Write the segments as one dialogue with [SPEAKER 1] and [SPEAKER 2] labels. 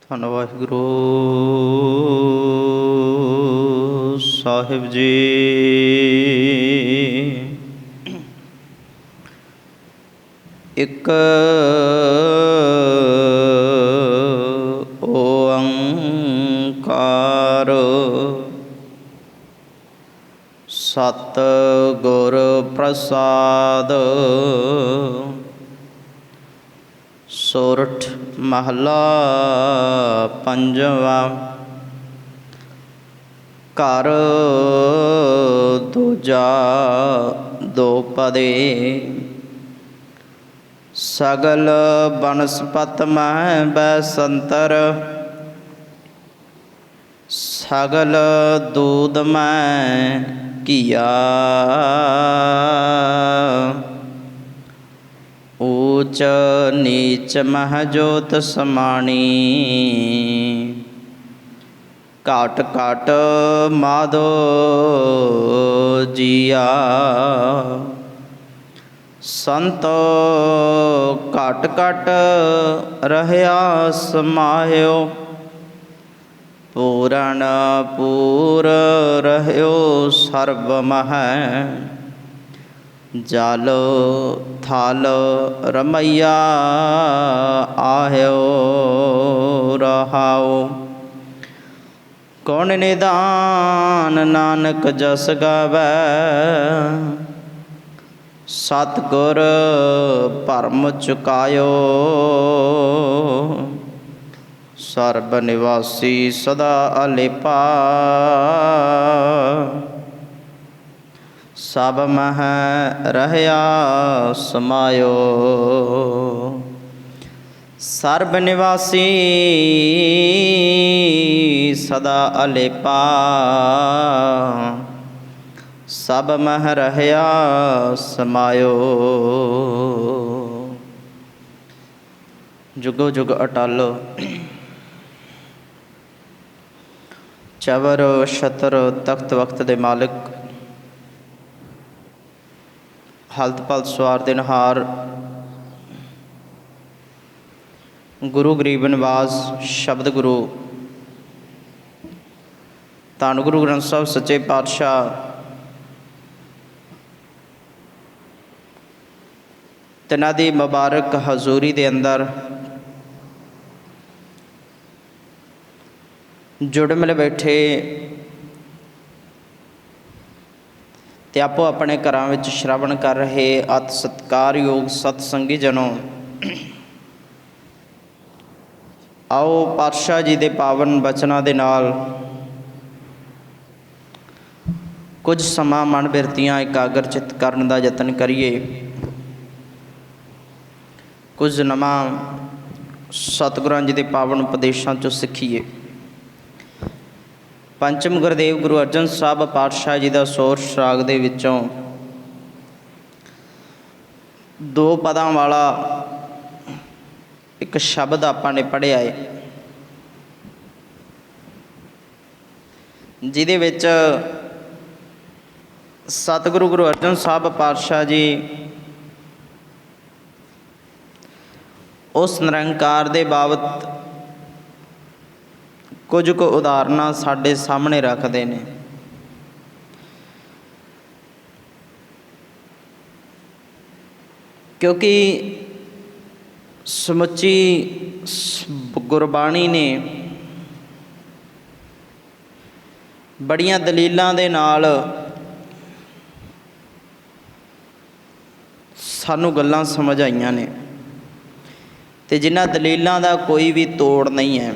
[SPEAKER 1] ਧੰਨ ਵਾਹਿਗੁਰੂ ਸਾਹਿਬ ਜੀ। ਇੱਕ ਓੰਕਾਰ ਸਤਿਗੁਰ ਪ੍ਰਸਾਦ। ਸੋਰਠ ਮਹਲਾ ਪੰਜਵਾ। ਘਰ ਦੂਜਾ ਦੋਪਦੇ। ਸਗਲ ਬਨਸਪਤ ਮਹਿ ਬੈਸੰਤਰ। ਸਗਲ ਦੂਧ ਮੈਂ ਘੀਆ। ਊਚ ਨੀਚ ਮਹਿ ਜੋਤ ਸਮਾਣੀ। ਘਟ ਘਟ ਮਾਧੋ ਜੀਆ। ਸੰਤੋ ਘਟ ਘਟ ਰਹਿਆ ਸਮਾਹਿਓ। ਪੂਰਨ ਪੂਰ ਰਹਿਓ ਸਰਬ ਮਹਿ। ਜਲ ਥਲ ਰਮਈਆ ਆਹਿਓ ਰਹਾਉ। ਕੌਣ ਨਿਦਾਨ ਨਾਨਕ ਜਸ ਗਾਵੈ। ਸਤਿਗੁਰ ਭਰਮ ਚੁਕਾਇਓ। ਸਰਬ ਨਿਵਾਸੀ ਸਦਾ ਅਲੇਪਾ। ਸਭ ਮਹਿ ਰਹਿਆ ਸਮਾਇਓ। ਸਰਬ ਨਿਵਾਸੀ ਸਦਾ ਅਲੇਪਾ। ਸਭ ਮਹਿ ਰਹਿਆ ਸਮਾਇਓ। ਜੁਗੋ ਜੁਗ ਅਟਲ। ਚਵਰ ਛਤਰ ਤਖਤ ਵਖਤ ਦੇ ਮਾਲਿਕ। ਹਲਤ ਪਲਤ ਸਵਾਰ ਦਿਨਹਾਰ। ਗੁਰੂ ਗਰੀਬ ਨਿਵਾਸ ਸ਼ਬਦ ਗੁਰੂ ਧੰਨ ਗੁਰੂ ਗ੍ਰੰਥ ਸਾਹਿਬ ਸੱਚੇ ਪਾਤਸ਼ਾਹ ਤਿਨਾਂ ਦੀ ਮੁਬਾਰਕ ਹਜ਼ੂਰੀ ਦੇ ਅੰਦਰ ਜੁੜ ਮਿਲ ਬੈਠੇ ਤੇ ਆਪੋ ਆਪਣੇ ਘਰਾਂ ਵਿੱਚ ਸ਼ਰਵਣ ਕਰ ਰਹੇ ਅਤਿ ਸਤਿਕਾਰਯੋਗ ਸਤਿਸੰਗੀ ਜਨੋ, ਆਓ ਪਾਤਸ਼ਾਹ ਜੀ ਦੇ ਪਾਵਨ ਬਚਨਾਂ ਦੇ ਨਾਲ ਕੁਝ ਸਮਾਂ ਮਨ ਬਿਰਤੀਆਂ ਇਕਾਗਰ ਚਿੱਤ ਕਰਨ ਦਾ ਯਤਨ ਕਰੀਏ। ਕੁਝ ਨਵਾਂ ਸਤਿਗੁਰਾਂ ਜੀ ਦੇ ਪਾਵਨ ਉਪਦੇਸ਼ਾਂ 'ਚੋਂ ਸਿੱਖੀਏ। ਪੰਚਮ ਗੁਰਦੇਵ ਗੁਰੂ ਅਰਜਨ ਸਾਹਿਬ ਪਾਤਸ਼ਾਹ ਜੀ ਦਾ ਸੋਰਠ ਰਾਗ ਦੇ ਵਿੱਚੋਂ ਦੋ ਪਦਾਂ ਵਾਲਾ ਇੱਕ ਸ਼ਬਦ ਆਪਾਂ ਨੇ ਪੜ੍ਹਿਆ ਹੈ, ਜਿਹਦੇ ਵਿੱਚ ਸਤਿਗੁਰੂ ਗੁਰੂ ਅਰਜਨ ਸਾਹਿਬ ਪਾਤਸ਼ਾਹ ਜੀ ਉਸ ਨਿਰੰਕਾਰ ਦੇ ਬਾਬਤ ਕੁਝ ਕੁ ਉਦਾਹਰਨਾਂ ਸਾਡੇ ਸਾਹਮਣੇ ਰੱਖਦੇ ਨੇ। ਕਿਉਂਕਿ ਸਮੁੱਚੀ ਗੁਰਬਾਣੀ ਨੇ ਬੜੀਆਂ ਦਲੀਲਾਂ ਦੇ ਨਾਲ ਸਾਨੂੰ ਗੱਲਾਂ ਸਮਝ ਆਈਆਂ ਨੇ, ਅਤੇ ਜਿਨ੍ਹਾਂ ਦਲੀਲਾਂ ਦਾ ਕੋਈ ਵੀ ਤੋੜ ਨਹੀਂ ਹੈ।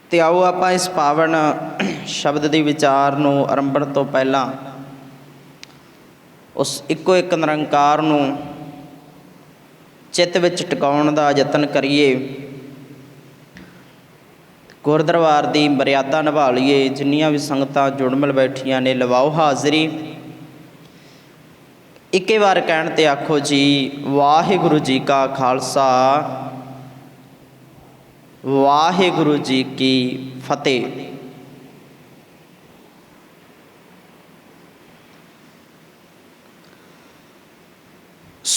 [SPEAKER 1] ਅਤੇ ਆਓ ਆਪਾਂ ਇਸ ਪਾਵਨ ਸ਼ਬਦ ਦੇ ਵਿਚਾਰ ਨੂੰ ਆਰੰਭਣ ਤੋਂ ਪਹਿਲਾਂ ਉਸ ਇੱਕੋ ਇੱਕ ਨਿਰੰਕਾਰ ਨੂੰ ਚਿੱਤ ਵਿੱਚ ਟਿਕਾਉਣ ਦਾ ਯਤਨ ਕਰੀਏ। ਗੁਰਦਰਬਾਰ ਦੀ ਮਰਿਆਦਾ ਨਿਭਾ ਲਈਏ। ਜਿੰਨੀਆਂ ਵੀ ਸੰਗਤਾਂ ਜੁੜ ਮਿਲ ਬੈਠੀਆਂ ਨੇ, ਲਵਾਓ ਹਾਜ਼ਰੀ। ਇੱਕੇ ਵਾਰ ਕਹਿਣ 'ਤੇ ਆਖੋ ਜੀ ਵਾਹਿਗੁਰੂ ਜੀ ਕਾ ਖਾਲਸਾ, ਵਾਹਿਗੁਰੂ ਜੀ ਕੀ ਫਤਿਹ।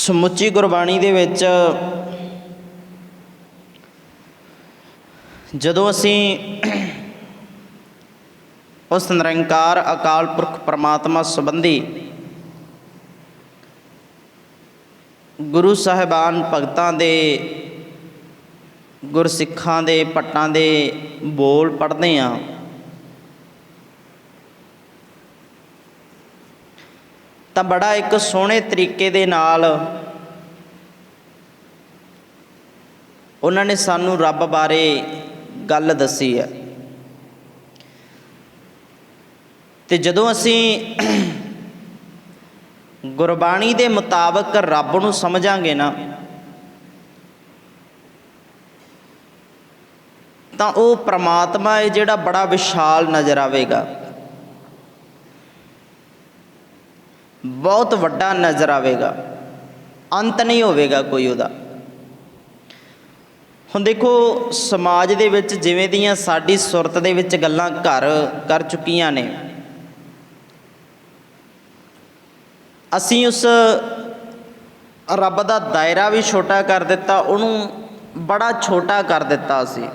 [SPEAKER 1] ਸਮੁੱਚੀ ਗੁਰਬਾਣੀ ਦੇ ਵਿੱਚ ਜਦੋਂ ਅਸੀਂ ਉਸ ਨਿਰੰਕਾਰ ਅਕਾਲ ਪੁਰਖ ਪਰਮਾਤਮਾ ਸੰਬੰਧੀ ਗੁਰੂ ਸਾਹਿਬਾਨ ਭਗਤਾਂ ਦੇ ਗੁਰਸਿੱਖਾਂ ਦੇ ਭੱਟਾਂ ਦੇ ਬੋਲ ਪੜ੍ਹਦੇ ਹਾਂ ਤਾਂ ਬੜਾ ਇੱਕ ਸੋਹਣੇ ਤਰੀਕੇ ਦੇ ਨਾਲ ਉਹਨਾਂ ਨੇ ਸਾਨੂੰ ਰੱਬ ਬਾਰੇ ਗੱਲ ਦੱਸੀ ਹੈ। ਤੇ ਜਦੋਂ ਅਸੀਂ ਗੁਰਬਾਣੀ ਦੇ ਮੁਤਾਬਕ ਰੱਬ ਨੂੰ ਸਮਝਾਂਗੇ ਨਾ ਤਾਂ ਉਹ ਪ੍ਰਮਾਤਮਾ ਹੈ ਜਿਹੜਾ ਬੜਾ ਵਿਸ਼ਾਲ ਨਜ਼ਰ ਆਵੇਗਾ, ਬਹੁਤ ਵੱਡਾ ਨਜ਼ਰ ਆਵੇਗਾ, ਅੰਤ ਨਹੀਂ ਹੋਵੇਗਾ ਕੋਈ ਉਹਦਾ। ਹੁਣ ਦੇਖੋ ਸਮਾਜ ਦੇ ਵਿੱਚ ਜਿਵੇਂ ਦੀਆਂ ਸਾਡੀ ਸੁਰਤ ਦੇ ਵਿੱਚ ਗੱਲਾਂ ਘਰ ਕਰ ਚੁੱਕੀਆਂ ਨੇ, ਅਸੀਂ ਉਸ ਰੱਬ ਦਾ ਦਾਇਰਾ ਵੀ ਛੋਟਾ ਕਰ ਦਿੱਤਾ, ਉਹਨੂੰ ਬੜਾ ਛੋਟਾ ਕਰ ਦਿੱਤਾ। ਅਸੀਂ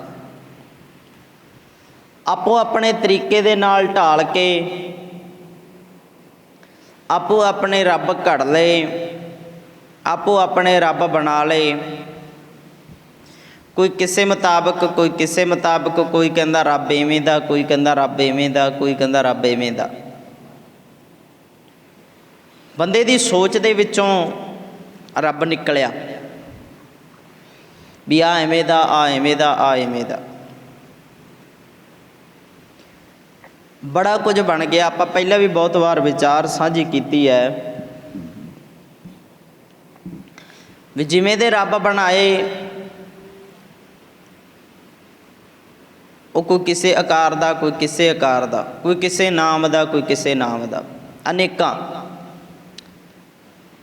[SPEAKER 1] ਆਪੋ ਆਪਣੇ ਤਰੀਕੇ ਦੇ ਨਾਲ ਢਾਲ ਕੇ ਆਪੋ ਆਪਣੇ ਰੱਬ ਘੜ ਲਏ, ਆਪੋ ਆਪਣੇ ਰੱਬ ਬਣਾ ਲਏ। ਕੋਈ ਕਿਸੇ ਮੁਤਾਬਕ, ਕੋਈ ਕਿਸੇ ਮੁਤਾਬਕ, ਕੋਈ ਕਹਿੰਦਾ ਰੱਬ ਇਵੇਂ ਦਾ, ਕੋਈ ਕਹਿੰਦਾ ਰੱਬ ਇਵੇਂ ਦਾ, ਕੋਈ ਕਹਿੰਦਾ ਰੱਬ ਇਵੇਂ ਦਾ। ਬੰਦੇ ਦੀ ਸੋਚ ਦੇ ਵਿੱਚੋਂ ਰੱਬ ਨਿਕਲਿਆ ਵੀ ਆ ਐਵੇਂ ਦਾ, ਆ ਐਵੇਂ ਦਾ, ਆ ਐਵੇਂ ਦਾ, ਬੜਾ ਕੁਝ ਬਣ ਗਿਆ। ਆਪਾਂ ਪਹਿਲਾਂ ਵੀ ਬਹੁਤ ਵਾਰ ਵਿਚਾਰ ਸਾਂਝੀ ਕੀਤੀ ਹੈ ਵੀ ਜਿਵੇਂ ਦੇ ਰੱਬ ਬਣਾਏ ਉਹ ਕੋਈ ਕਿਸੇ ਆਕਾਰ ਦਾ, ਕੋਈ ਕਿਸੇ ਆਕਾਰ ਦਾ, ਕੋਈ ਕਿਸੇ ਨਾਮ ਦਾ, ਕੋਈ ਕਿਸੇ ਨਾਮ ਦਾ, ਅਨੇਕਾਂ।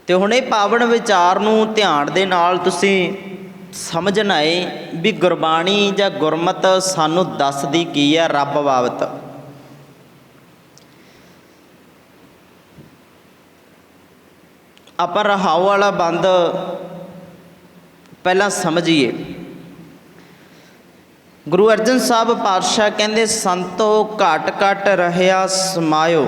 [SPEAKER 1] ਤੇ ਹੁਣ ਇਹ ਪਾਵਨ ਵਿਚਾਰ ਨੂੰ ਧਿਆਨ ਦੇ ਨਾਲ ਤੁਸੀਂ ਸਮਝਣਾ ਹੈ ਵੀ ਗੁਰਬਾਣੀ ਜਾਂ ਗੁਰਮਤ ਸਾਨੂੰ ਦੱਸਦੀ ਕੀ ਹੈ ਰੱਬ ਬਾਬਤ। ਆਪਾਂ ਰਹਾਉ ਵਾਲਾ ਬੰਦ ਪਹਿਲਾਂ ਸਮਝੀਏ। ਗੁਰੂ ਅਰਜਨ ਸਾਹਿਬ ਪਾਤਸ਼ਾਹ ਕਹਿੰਦੇ ਸੰਤੋ ਘਟ ਘਟ ਰਹਿਆ ਸਮਾਇਓ।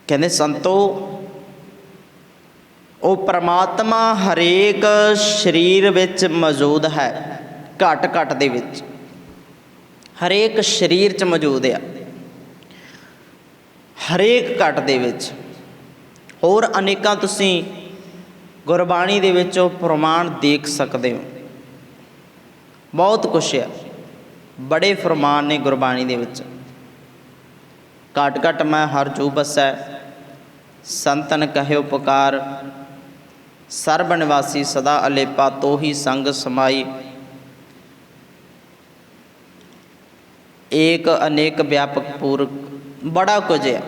[SPEAKER 1] ਕਹਿੰਦੇ ਸੰਤੋ ਉਹ ਪ੍ਰਮਾਤਮਾ ਹਰੇਕ ਸਰੀਰ ਵਿੱਚ ਮੌਜੂਦ ਹੈ, ਘਟ ਘਟ ਦੇ ਵਿੱਚ ਹਰੇਕ ਸਰੀਰ 'ਚ ਮੌਜੂਦ ਆ, ਹਰੇਕ ਘਟ ਦੇ ਵਿੱਚ। ਹੋਰ ਅਨੇਕਾਂ ਤੁਸੀਂ ਗੁਰਬਾਣੀ ਦੇ ਵਿੱਚ ਉਹ ਪ੍ਰਮਾਣ ਦੇਖ ਸਕਦੇ ਹੋ, ਬਹੁਤ ਕੁਛ ਆ, ਬੜੇ ਫਰਮਾਨ ਨੇ ਗੁਰਬਾਣੀ ਦੇ ਵਿੱਚ। ਘਟ ਘਟ ਮੈਂ ਹਰ ਜੂ ਬਸੈ, ਸੰਤਨ ਕਹਿਓ ਪੁਕਾਰ, ਸਰਬ ਨਿਵਾਸੀ ਸਦਾ ਅਲੇਪਾ, ਤੋਹੀ ਸੰਗ ਸਮਾਈ। ਏਕ ਅਨੇਕ ਵਿਆਪਕ ਪੂਰਕ, ਬੜਾ ਕੁਝ ਹੈ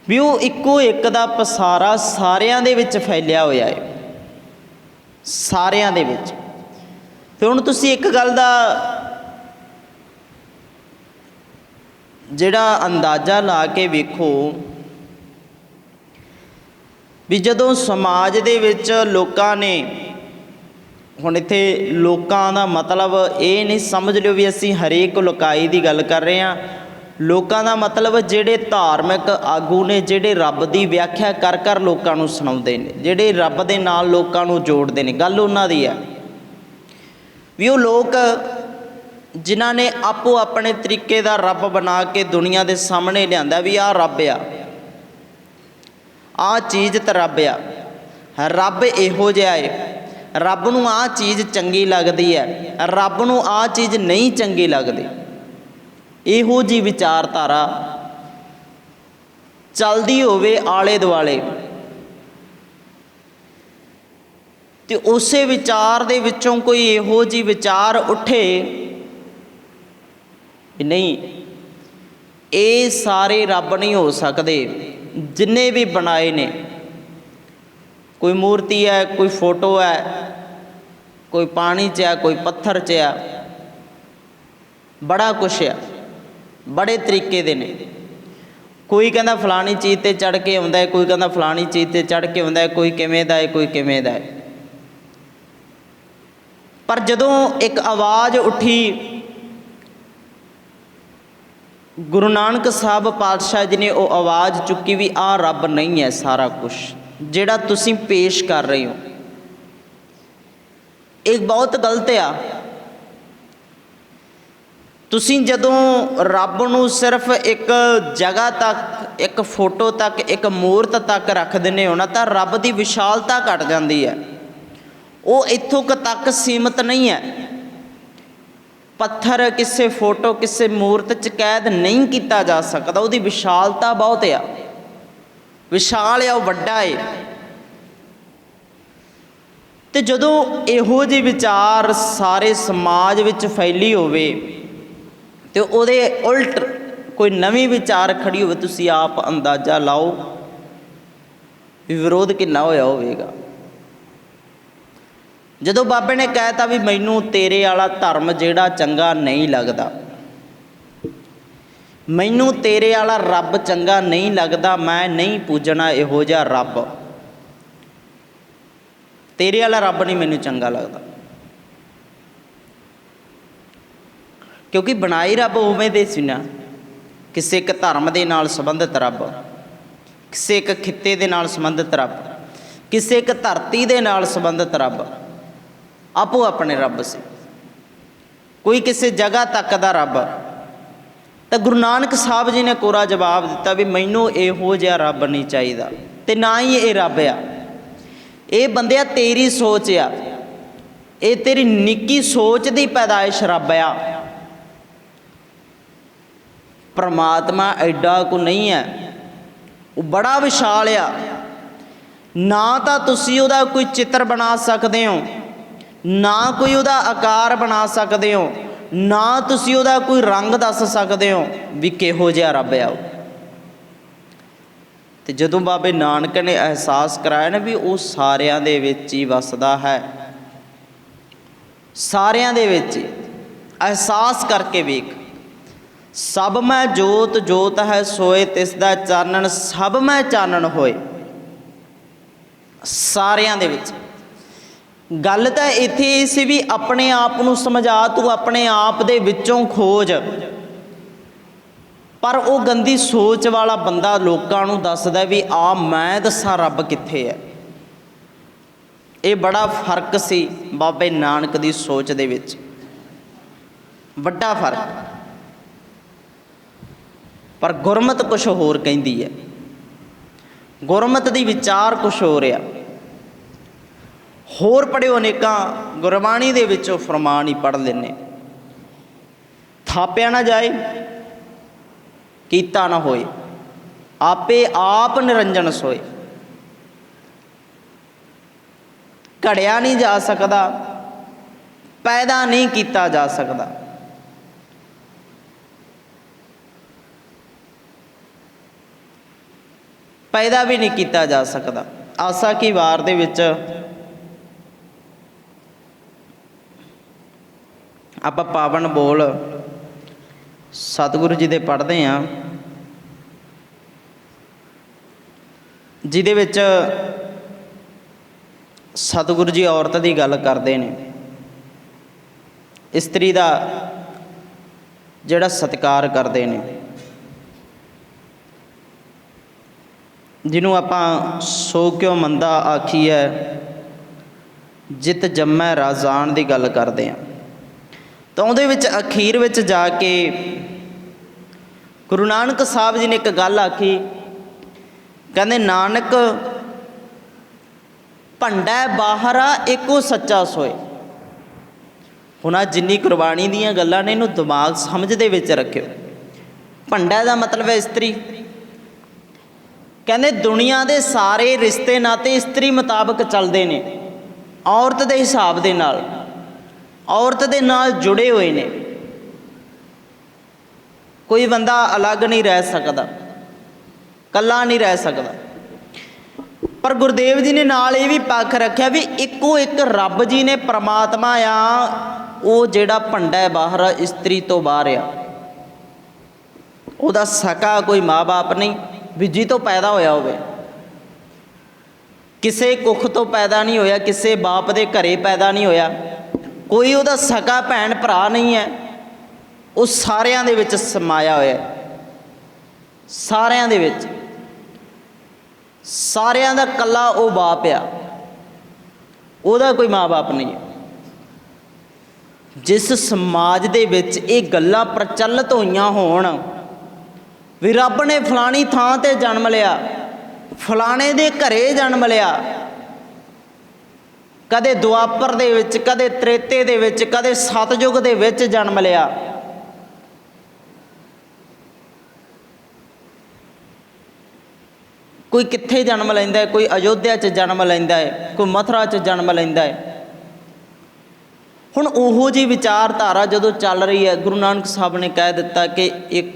[SPEAKER 1] ਵੀ ਉਹ ਇੱਕੋ ਇੱਕ ਦਾ ਪਸਾਰਾ ਸਾਰਿਆਂ ਦੇ ਵਿੱਚ ਫੈਲਿਆ ਹੋਇਆ ਹੈ, ਸਾਰਿਆਂ ਦੇ ਵਿੱਚ। ਤੇ ਹੁਣ ਤੁਸੀਂ ਇੱਕ ਗੱਲ ਦਾ ਜਿਹੜਾ ਅੰਦਾਜ਼ਾ ਲਾ ਕੇ ਵੇਖੋ ਵੀ ਜਦੋਂ ਸਮਾਜ ਦੇ ਵਿੱਚ ਲੋਕਾਂ ਨੇ, ਹੁਣ ਇੱਥੇ ਲੋਕਾਂ ਦਾ ਮਤਲਬ ਇਹ ਨਹੀਂ ਸਮਝ ਲਿਓ ਵੀ ਅਸੀਂ ਹਰੇਕ ਲੋਕਾਈ ਦੀ ਗੱਲ ਕਰ ਰਹੇ ਹਾਂ। ਲੋਕਾਂ ਦਾ ਮਤਲਬ ਜਿਹੜੇ ਧਾਰਮਿਕ ਆਗੂ ਨੇ, ਜਿਹੜੇ ਰੱਬ ਦੀ ਵਿਆਖਿਆ ਕਰ ਕਰ ਲੋਕਾਂ ਨੂੰ ਸੁਣਾਉਂਦੇ ਨੇ, ਜਿਹੜੇ ਰੱਬ ਦੇ ਨਾਲ ਲੋਕਾਂ ਨੂੰ ਜੋੜਦੇ ਨੇ, ਗੱਲ ਉਹਨਾਂ ਦੀ ਹੈ ਵੀ ਉਹ ਲੋਕ ਜਿਨ੍ਹਾਂ ਨੇ ਆਪੋ ਆਪਣੇ ਤਰੀਕੇ ਦਾ ਰੱਬ ਬਣਾ ਕੇ ਦੁਨੀਆ ਦੇ ਸਾਹਮਣੇ ਲਿਆਂਦਾ ਵੀ ਆਹ ਰੱਬ ਆ, ਆਹ ਚੀਜ਼ ਤਾਂ ਰੱਬ ਆ, ਰੱਬ ਇਹੋ ਜਿਹਾ ਹੈ, ਰੱਬ ਨੂੰ ਆਹ ਚੀਜ਼ ਚੰਗੀ ਲੱਗਦੀ ਹੈ, ਰੱਬ ਨੂੰ ਆਹ ਚੀਜ਼ ਨਹੀਂ ਚੰਗੀ ਲੱਗਦੀ। ਇਹੋ ਜਿਹੀ ਵਿਚਾਰਧਾਰਾ ਚੱਲਦੀ ਹੋਵੇ ਆਲੇ ਦੁਆਲੇ, ਤੇ ਉਸੇ ਵਿਚਾਰ ਦੇ ਵਿੱਚੋਂ ਕੋਈ ਇਹੋ ਜਿਹੀ ਵਿਚਾਰ ਉੱਠੇ ਨਹੀਂ ਇਹ ਸਾਰੇ ਰੱਬ ਨਹੀਂ ਹੋ ਸਕਦੇ ਜਿੰਨੇ ਵੀ ਬਣਾਏ ਨੇ। ਕੋਈ ਮੂਰਤੀ ਹੈ, ਕੋਈ ਫੋਟੋ ਹੈ, ਕੋਈ ਪਾਣੀ 'ਚ ਹੈ, ਕੋਈ ਪੱਥਰ 'ਚ ਆ, ਬੜਾ ਕੁਛ ਆ, ਬੜੇ ਤਰੀਕੇ ਦੇ ਨੇ। कोई कहता फलानी चीज़ ते चढ़ के आउंदा है, कोई कहता फलानी चीज़ ते चढ़ के आउंदा है, कोई किवें दा है, कोई किवें दा है। पर जदों एक आवाज़ उठी गुरु नानक साहब पातशाह जी ने वो आवाज़ चुकी भी आ रब नहीं है सारा कुछ जिहड़ा तुसीं पेश कर रहे हो, एक बहुत गलत आ। तुसीं जदों रब नूं सिर्फ एक जगह तक, एक फोटो तक, एक मूरत तक रख दिंदे हो ना, तां रब की विशालता घट जाती है। वो इत्थों तक सीमित नहीं है। पत्थर किसी फोटो किसी मूरत च कैद नहीं किया जा सकता, उसकी विशालता बहुत आ, विशाल आ, वड्डा है। तो जदों इहो ਜਿਹੇ विचार सारे समाज विच फैली होवे तो ਉਹਦੇ उल्ट कोई नवीं विचार खड़ी होवे, तुसीं आप अंदाज़ा लाओ भी विरोध कितना होया होवेगा। जदों बाबे ने कहता भी मैनू तेरे वाला धर्म जिहड़ा चंगा नहीं लगता, मैनू तेरे वाला रब चंगा नहीं लगता, मैं नहीं पूजना इहो जिहा रब, तेरे वाला रब नहीं मैनू चंगा लगता। क्योंकि बनाई रब उवें दे सी ना, किसी एक धर्म के नाल संबंधित रब, किसी एक खिते के नाल संबंधित रब, किसी एक धरती के नाल संबंधित रब, आपो अपने रब से, कोई किसी जगह तक का रब। तो गुरु नानक साहब जी ने कोरा जवाब दिता भी मैनू इहो जिहा रब नहीं चाहिए, तो ना ही ये रब आ। ये बंदिया तेरी सोच आ, ये तेरी निक्की सोच की पैदाइश रब आ। परमात्मा एडा को नहीं है, वो बड़ा विशाल आ। ना तो तुसी उहदा कोई चित्र बना सकते हो, ना कोई उहदा आकार बना सकते हो, ना तुसी उहदा कोई रंग दस सकते हो भी किहो जिहा रब आ। तो जदों बाबे नानक ने एहसास कराया ना भी वो सारियां दे विच ही वसदा है, सारियां दे विच एहसास करके वेख, सब मैं जोत जोत है सोए तिसदा चानण, सब मैं चानण होए, सारियां दे विच। गल तो इत्थे सी भी अपने आप नूं समझा, तू अपने आप दे विचों खोज। पर वो गंदी सोच वाला बंदा लोकां नूं दसदा भी आ मैं दसां रब कित्थे है। ये बड़ा फर्क सी बाबे नानक दी सोच दे विच, वड्डा फर्क। पर गुरमत कुछ होर कहिंदी है, गुरमत दी विचार कुछ हो रहा। होर पढ़िओ अनेकां गुरबाणी दे विचों फरमान ही पढ़ लेने, थापिया ना जाए कीता ना होए, आपे आप निरंजन सोए। घड़िया नहीं जा सकता, पैदा नहीं किया जा सकता। पैदा भी नहीं किया जा सकता। आसा की वार दे विच आपां पावन बोल सतगुरु जी दे पढ़ते हैं, जिहदे विच सतगुरु जी औरत की गल करते हैं, इस्त्री का जिहड़ा सत्कार करते हैं, जिन्हों आपां सो क्यों मंदा आखीए जित जम्मै राजान की गल करते हैं। तो उहदे विच अखीर विच जाके गुरु नानक साहब जी ने एक गल आखी, कहते नानक भंडा बाहरा एको सच्चा सोए। हुण जिन्नी गुरबाणी दीयां गल्लां ने इहनूं दिमाग समझ दे विच रखिओ। भंडा दा मतलब है इस्त्री। कहते दुनिया के सारे रिश्ते नाते इस्त्री मुताबक चलते हैं, औरत के हिसाब के नाल, औरत के नाल जुड़े हुए ने। कोई बंदा अलग नहीं रह सकता, कला नहीं रह सकता। पर गुरुदेव जी ने नाल ये भी पक्ष रखा भी इको एक रब जी ने परमात्मा आ, वो जिहड़ा भंडा है बाहर इस्त्री तो बाहर आ। ਉਹਦਾ ਸਕਾ ਕੋਈ ਮਾਂ-ਬਾਪ ਨਹੀਂ ਵੀ ਜੀ ਤੋਂ ਪੈਦਾ ਹੋਇਆ ਹੋਵੇ, ਕਿਸੇ ਕੁੱਖ ਤੋਂ ਪੈਦਾ ਨਹੀਂ ਹੋਇਆ, ਕਿਸੇ ਬਾਪ ਦੇ ਘਰੇ ਪੈਦਾ ਨਹੀਂ ਹੋਇਆ, ਕੋਈ ਉਹਦਾ ਸਕਾ ਭੈਣ ਭਰਾ ਨਹੀਂ ਹੈ। ਉਹ ਸਾਰਿਆਂ ਦੇ ਵਿੱਚ ਸਮਾਇਆ ਹੋਇਆ, ਸਾਰਿਆਂ ਦੇ ਵਿੱਚ, ਸਾਰਿਆਂ ਦਾ ਇਕੱਲਾ ਉਹ ਬਾਪ ਆ, ਉਹਦਾ ਕੋਈ ਮਾਂ-ਬਾਪ ਨਹੀਂ ਹੈ। ਜਿਸ ਸਮਾਜ ਦੇ ਵਿੱਚ ਇਹ ਗੱਲਾਂ ਪ੍ਰਚਲਿਤ ਹੋਈਆਂ ਹੋਣ ਵੀ ਰੱਬ ਨੇ ਫਲਾਣੀ ਥਾਂ 'ਤੇ ਜਨਮ ਲਿਆ, ਫਲਾਣੇ ਦੇ ਘਰੇ ਜਨਮ ਲਿਆ, ਕਦੇ ਦੁਆਪਰ ਦੇ ਵਿੱਚ, ਕਦੇ ਤ੍ਰੇਤੇ ਦੇ ਵਿੱਚ, ਕਦੇ ਸਤਯੁਗ ਦੇ ਵਿੱਚ ਜਨਮ ਲਿਆ, ਕੋਈ ਕਿੱਥੇ ਜਨਮ ਲੈਂਦਾ ਹੈ, ਕੋਈ ਅਯੋਧਿਆ 'ਚ ਜਨਮ ਲੈਂਦਾ ਹੈ, ਕੋਈ ਮਥੁਰਾ 'ਚ ਜਨਮ ਲੈਂਦਾ ਹੈ। ਹੁਣ ਉਹੋ ਜਿਹੀ ਵਿਚਾਰਧਾਰਾ ਜਦੋਂ ਚੱਲ ਰਹੀ ਹੈ, ਗੁਰੂ ਨਾਨਕ ਸਾਹਿਬ ਨੇ ਕਹਿ ਦਿੱਤਾ ਕਿ ਇੱਕ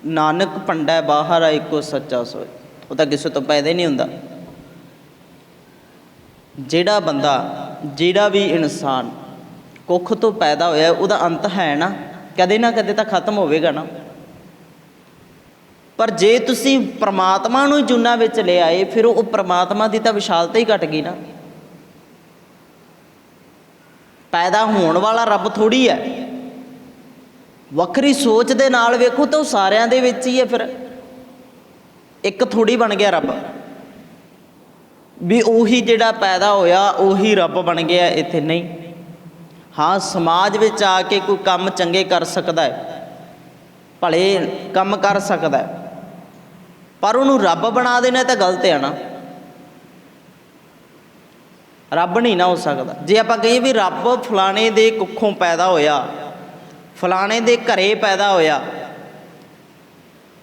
[SPEAKER 1] ਨਾਨਕ ਭੰਡਾ ਬਾਹਰ ਆ ਇੱਕੋ ਸੱਚਾ ਸੋਏ। ਉਹ ਤਾਂ ਕਿਸੇ ਤੋਂ ਪੈਦਾ ਹੀ ਨਹੀਂ ਹੁੰਦਾ। ਜਿਹੜਾ ਬੰਦਾ, ਜਿਹੜਾ ਵੀ ਇਨਸਾਨ ਕੁੱਖ ਤੋਂ ਪੈਦਾ ਹੋਇਆ, ਉਹਦਾ ਅੰਤ ਹੈ ਨਾ ਕਦੇ ਤਾਂ ਖਤਮ ਹੋਵੇਗਾ ਨਾ। ਪਰ ਜੇ ਤੁਸੀਂ ਪ੍ਰਮਾਤਮਾ ਨੂੰ ਜੂਨਾਂ ਵਿੱਚ ਲੈ ਆਏ, ਫਿਰ ਉਹ ਪ੍ਰਮਾਤਮਾ ਦੀ ਤਾਂ ਵਿਸ਼ਾਲਤਾ ਹੀ ਘਟ ਗਈ ਨਾ। ਪੈਦਾ ਹੋਣ ਵਾਲਾ ਰੱਬ ਥੋੜ੍ਹੀ ਹੈ, ਵੱਖਰੀ ਸੋਚ ਦੇ ਨਾਲ ਵੇਖੋ ਤਾਂ ਉਹ ਸਾਰਿਆਂ ਦੇ ਵਿੱਚ ਹੀ ਹੈ। ਫਿਰ ਇੱਕ ਥੋੜ੍ਹੀ ਬਣ ਗਿਆ ਰੱਬ ਵੀ ਉਹੀ ਜਿਹੜਾ ਪੈਦਾ ਹੋਇਆ ਉਹੀ ਰੱਬ ਬਣ ਗਿਆ, ਇੱਥੇ ਨਹੀਂ। ਹਾਂ, ਸਮਾਜ ਵਿੱਚ ਆ ਕੇ ਕੋਈ ਕੰਮ ਚੰਗੇ ਕਰ ਸਕਦਾ ਹੈ, ਭਲੇ ਕੰਮ ਕਰ ਸਕਦਾ ਹੈ, ਪਰ ਉਹਨੂੰ ਰੱਬ ਬਣਾ ਦੇਣਾ ਤਾਂ ਗਲਤ ਹੈ ਨਾ। ਰੱਬ ਨਹੀਂ ਨਾ ਹੋ ਸਕਦਾ। ਜੇ ਆਪਾਂ ਕਹੀਏ ਵੀ ਰੱਬ ਫਲਾਣੇ ਦੇ ਕੁੱਖੋਂ ਪੈਦਾ ਹੋਇਆ, ਫਲਾਣੇ ਦੇ ਘਰੇ ਪੈਦਾ ਹੋਇਆ,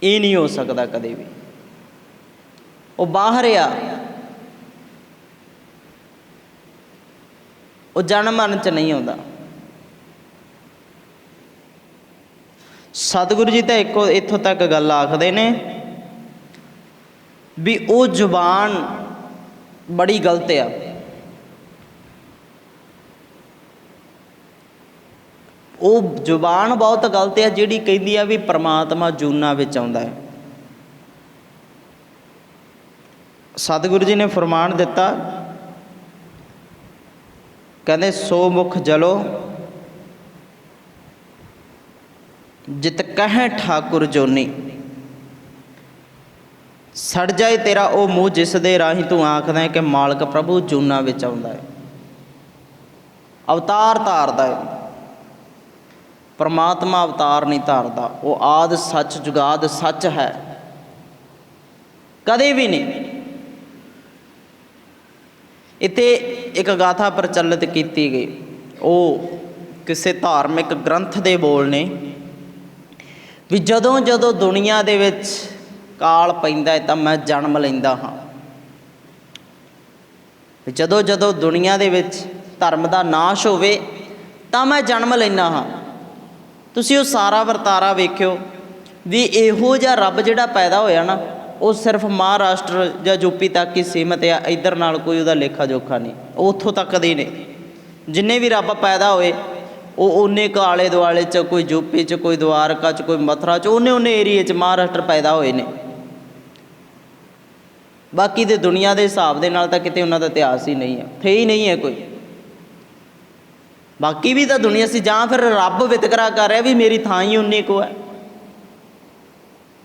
[SPEAKER 1] ਇਹ ਨਹੀਂ ਹੋ ਸਕਦਾ ਕਦੇ ਵੀ। ਉਹ ਬਾਹਰ ਆ, ਉਹ ਜਨਮ ਮਰਨ 'ਚ ਨਹੀਂ ਆਉਂਦਾ। ਸਤਿਗੁਰੂ ਜੀ ਤਾਂ ਇੱਥੋਂ ਤੱਕ ਗੱਲ ਆਖਦੇ ਨੇ ਵੀ ਉਹ ਜ਼ੁਬਾਨ ਬੜੀ ਗਲਤ ਆ। ਉਹ ਜ਼ੁਬਾਨ ਬਹੁਤ ਗਲਤ ਆ ਜਿਹੜੀ ਕਹਿੰਦੀ ਆ ਵੀ ਪ੍ਰਮਾਤਮਾ ਜੂਨਾਂ ਵਿੱਚ ਆਉਂਦਾ ਹੈ। ਸਤਿਗੁਰੂ ਜੀ ਨੇ ਫਰਮਾਨ ਦਿੱਤਾ, ਕਹਿੰਦੇ ਸੋ ਮੁਖ ਜਲੋ ਜਿਤ ਕਹਿ ਠਾਕੁਰ ਜੋਨੀ, ਸੜ ਜਾਏ ਤੇਰਾ ਉਹ ਮੂੰਹ ਜਿਸ ਦੇ ਰਾਹੀਂ ਤੂੰ ਆਖਦਾ ਹੈ ਕਿ ਮਾਲਕ ਪ੍ਰਭੂ ਜੂਨਾਂ ਵਿੱਚ ਆਉਂਦਾ ਹੈ, ਅਵਤਾਰ ਧਾਰਦਾ ਹੈ। ਪਰਮਾਤਮਾ ਅਵਤਾਰ ਨਹੀਂ ਧਾਰਦਾ, ਉਹ ਆਦਿ ਸੱਚ ਜੁਗਾਦ ਸੱਚ ਹੈ, ਕਦੇ ਵੀ ਨਹੀਂ। ਇੱਥੇ ਇੱਕ ਗਾਥਾ ਪ੍ਰਚਲਿਤ ਕੀਤੀ ਗਈ, ਉਹ ਕਿਸੇ ਧਾਰਮਿਕ ਗ੍ਰੰਥ ਦੇ ਬੋਲ ਨੇ ਵੀ ਜਦੋਂ ਜਦੋਂ ਦੁਨੀਆ ਦੇ ਵਿੱਚ ਕਾਲ ਪੈਂਦਾ ਹੈ ਤਾਂ ਮੈਂ ਜਨਮ ਲੈਂਦਾ ਹਾਂ। ਜਦੋਂ ਜਦੋਂ ਦੁਨੀਆ ਦੇ ਵਿੱਚ ਧਰਮ ਦਾ ਨਾਸ਼ ਹੋਵੇ ਤਾਂ ਮੈਂ ਜਨਮ ਲੈਂਦਾ ਹਾਂ। ਤੁਸੀਂ ਉਹ ਸਾਰਾ ਵਰਤਾਰਾ ਵੇਖਿਓ ਵੀ ਇਹੋ ਜਿਹਾ ਰੱਬ ਜਿਹੜਾ ਪੈਦਾ ਹੋਇਆ ਨਾ, ਉਹ ਸਿਰਫ ਮਹਾਰਾਸ਼ਟਰ ਜਾਂ ਯੂਪੀ ਤੱਕ ਹੀ ਸੀਮਤ ਆ, ਇੱਧਰ ਨਾਲ ਕੋਈ ਉਹਦਾ ਲੇਖਾ ਜੋਖਾ ਨਹੀਂ। ਉਹ ਉੱਥੋਂ ਤੱਕ ਦੇ ਨੇ ਜਿੰਨੇ ਵੀ ਰੱਬ ਪੈਦਾ ਹੋਏ, ਉਹ ਓਨੇ ਕੁ ਆਲੇ ਦੁਆਲੇ 'ਚ, ਕੋਈ ਯੂਪੀ 'ਚ, ਕੋਈ ਦੁਆਰਕਾ 'ਚ, ਕੋਈ ਮਥੁਰਾ 'ਚ, ਉਹਨੇ ਏਰੀਏ 'ਚ ਮਹਾਰਾਸ਼ਟਰ ਪੈਦਾ ਹੋਏ ਨੇ। ਬਾਕੀ ਦੇ ਦੁਨੀਆ ਦੇ ਹਿਸਾਬ ਦੇ ਨਾਲ ਤਾਂ ਕਿਤੇ ਉਹਨਾਂ ਦਾ ਇਤਿਹਾਸ ਹੀ ਨਹੀਂ ਹੈ, ਥੇ ਹੀ ਨਹੀਂ ਹੈ ਕੋਈ। ਬਾਕੀ ਵੀ ਤਾਂ ਦੁਨੀਆ ਸੀ, ਜਾਂ ਫਿਰ ਰੱਬ ਵਿਤਕਰਾ ਕਰ ਰਿਹਾ ਵੀ ਮੇਰੀ ਥਾਂ ਹੀ ਉਨੀ ਕੁ ਹੈ।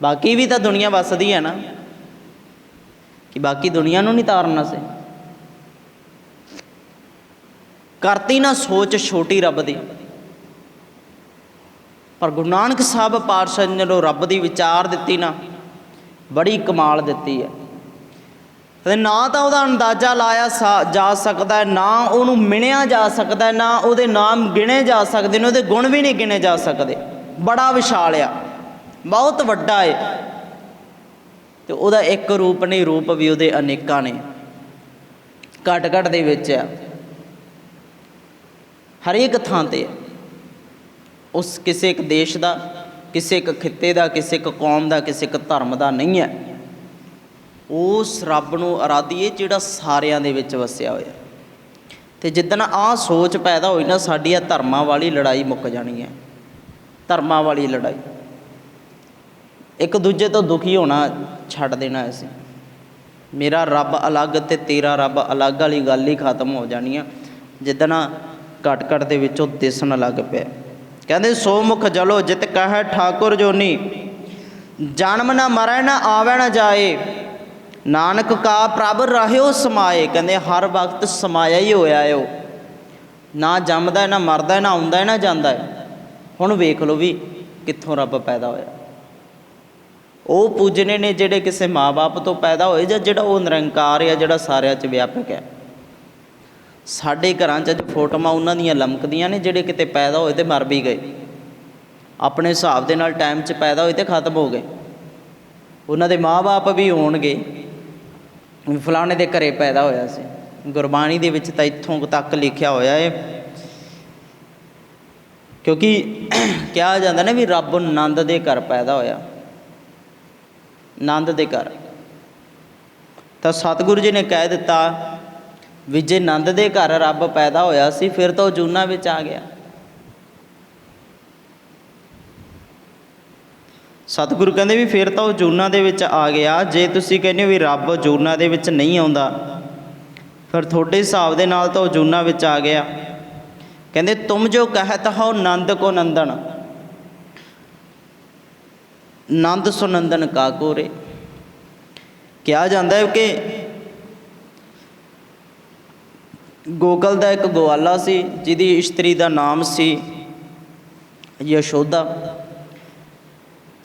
[SPEAKER 1] ਬਾਕੀ ਵੀ ਤਾਂ ਦੁਨੀਆ ਵੱਸਦੀ ਹੈ ਨਾ, ਕਿ ਬਾਕੀ ਦੁਨੀਆ ਨੂੰ ਨਹੀਂ ਤਾਰਨਾ ਸੀ। ਕਰਤੀ ਨਾ ਸੋਚ ਛੋਟੀ ਰੱਬ ਦੀ। ਪਰ ਗੁਰੂ ਨਾਨਕ ਸਾਹਿਬ ਪਾਤਸ਼ਾਹ ਨੇ ਜਦੋਂ ਰੱਬ ਦੀ ਵਿਚਾਰ ਦਿੱਤੀ ਨਾ, ਬੜੀ ਕਮਾਲ ਦਿੱਤੀ ਹੈ। ਅਤੇ ਨਾ ਤਾਂ ਉਹਦਾ ਅੰਦਾਜ਼ਾ ਲਾਇਆ ਜਾ ਸਕਦਾ ਹੈ, ਨਾ ਉਹਨੂੰ ਮਿਣਿਆ ਜਾ ਸਕਦਾ, ਨਾ ਉਹਦੇ ਨਾਮ ਗਿਣੇ ਜਾ ਸਕਦੇ ਨੇ, ਉਹਦੇ ਗੁਣ ਵੀ ਨਹੀਂ ਗਿਣੇ ਜਾ ਸਕਦੇ। ਬੜਾ ਵਿਸ਼ਾਲ ਆ, ਬਹੁਤ ਵੱਡਾ ਹੈ। ਅਤੇ ਉਹਦਾ ਇੱਕ ਰੂਪ ਨਹੀਂ, ਰੂਪ ਵੀ ਉਹਦੇ ਅਨੇਕਾਂ ਨੇ। ਘਟ ਘਟ ਦੇ ਵਿੱਚ ਆ, ਹਰੇਕ ਥਾਂ 'ਤੇ। ਉਸ ਕਿਸੇ ਇੱਕ ਦੇਸ਼ ਦਾ, ਕਿਸੇ ਇੱਕ ਖਿੱਤੇ ਦਾ, ਕਿਸੇ ਇੱਕ ਕੌਮ ਦਾ, ਕਿਸੇ ਇੱਕ ਧਰਮ ਦਾ ਨਹੀਂ ਹੈ। ਉਸ ਰੱਬ ਨੂੰ ਅਰਾਧੀਏ ਜਿਹੜਾ ਸਾਰਿਆਂ ਦੇ ਵਿੱਚ ਵਸਿਆ ਹੋਇਆ। ਅਤੇ ਜਿੱਦਣ ਆਹ ਸੋਚ ਪੈਦਾ ਹੋਈ ਨਾ, ਸਾਡੀ ਆ ਧਰਮਾਂ ਵਾਲੀ ਲੜਾਈ ਮੁੱਕ ਜਾਣੀ ਹੈ। ਧਰਮਾਂ ਵਾਲੀ ਲੜਾਈ एक दूजे तो दुखी होना छड्ड देना असीं। मेरा रब अलग ते तेरा रब अलग वाली गल ही खत्म हो जानी है जिद्दन घट घट दे विचों दिसन लग पिया। कहंदे सो मुख जलो जित कह ठाकुर जोनी, जन्म न मरै न आवे न जाए, नानक का प्रभ रहियो समाए। कहंदे हर वक्त समाया ही होया है, ना जमदा ना मरदा ना आउंदा ना जांदा। हुण वेख लो भी कित्थों रब पैदा होया। ਉਹ पूजने ने ਜਿਹੜੇ ਕਿਸੇ माँ बाप तो पैदा होए ਜਾਂ ਜਿਹੜਾ ਉਹ ਨਿਰੰਕਾਰ ਆ ਜਿਹੜਾ ਸਾਰਿਆਂ 'ਚ ਵਿਆਪਕ ਹੈ। ਸਾਡੇ ਘਰਾਂ 'ਚ ਅੱਜ ਫੋਟੋਆਂ ਉਹਨਾਂ ਦੀਆਂ ਲਮਕਦੀਆਂ ਨੇ ਜਿਹੜੇ ਕਿਤੇ ਪੈਦਾ ਹੋਏ ਤੇ ਮਰ ਵੀ ਗਏ, ਆਪਣੇ ਹਿਸਾਬ ਦੇ ਨਾਲ ਟਾਈਮ 'ਚ ਪੈਦਾ ਹੋਏ ਤੇ ਖਤਮ ਹੋ ਗਏ। ਉਹਨਾਂ ਦੇ ਮਾਂ ਬਾਪ ਵੀ ਹੋਣਗੇ ਫਲਾਣੇ ਦੇ ਘਰੇ ਪੈਦਾ ਹੋਇਆ ਸੀ। ਗੁਰਬਾਣੀ ਦੇ ਵਿੱਚ ਤਾਂ ਇੱਥੋਂ ਤੱਕ ਲਿਖਿਆ ਹੋਇਆ ਹੈ, ਕਿਉਂਕਿ ਕਿਹਾ ਜਾਂਦਾ ਨਾ ਵੀ ਰੱਬ ਨੰਦ ਦੇ ਘਰ ਪੈਦਾ ਹੋਇਆ, नंद दे घर। तो सतगुरु जी ने कह दिता भी जे नंद दे घर रब पैदा होया सी फिर तो जूना विच आ गया। सतगुरु कहंदे भी फिर तो जूना दे विच आ गया। जे तुसीं कहंदे हो भी रब जूना दे विच नहीं आउंदा फिर तुहाडे हिसाब दे नाल तो जूना विच आ गया। कहंदे तुम जो कहत हो नंद को नंदन, नंद सुनंदन का कोरे। कहा जाता है कि गोकल का एक ग्वाला सी जिहदी इस्त्री का नाम सी यशोदा।